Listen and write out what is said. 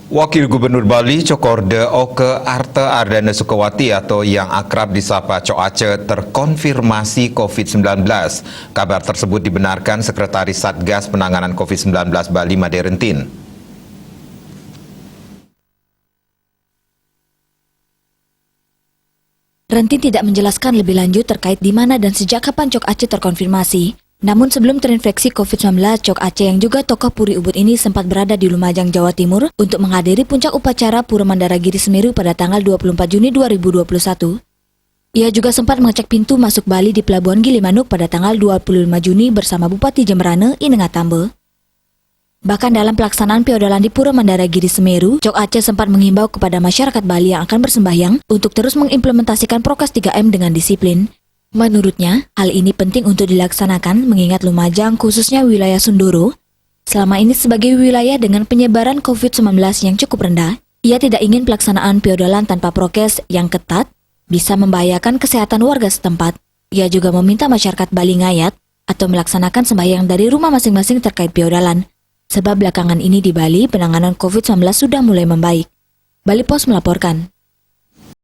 Wakil Gubernur Bali Cokorda Oke Arta Ardana Sukawati atau yang akrab disapa Cok Aceh terkonfirmasi COVID-19. Kabar tersebut dibenarkan Sekretaris Satgas Penanganan COVID-19 Bali Made Rentin. Rentin tidak menjelaskan lebih lanjut terkait di mana dan sejak kapan Cok Aceh terkonfirmasi. Namun sebelum terinfeksi COVID-19, Cok Aceh yang juga tokoh Puri Ubud ini sempat berada di Lumajang, Jawa Timur untuk menghadiri puncak upacara Pura Mandaragiri Semeru pada tanggal 24 Juni 2021. Ia juga sempat mengecek pintu masuk Bali di Pelabuhan Gilimanuk pada tanggal 25 Juni bersama Bupati Jemberana Inengatambe. Bahkan dalam pelaksanaan feodalan di Pura Mandaragiri Semeru, Cok Aceh sempat menghimbau kepada masyarakat Bali yang akan bersembahyang untuk terus mengimplementasikan prokes 3M dengan disiplin. Menurutnya, hal ini penting untuk dilaksanakan mengingat Lumajang, khususnya wilayah Sundoro, selama ini sebagai wilayah dengan penyebaran COVID-19 yang cukup rendah. Ia tidak ingin pelaksanaan feodalan tanpa prokes yang ketat bisa membahayakan kesehatan warga setempat. Ia juga meminta masyarakat Bali ngayat atau melaksanakan sembahyang dari rumah masing-masing terkait feodalan. Sebab belakangan ini di Bali, penanganan COVID-19 sudah mulai membaik. Bali Pos melaporkan.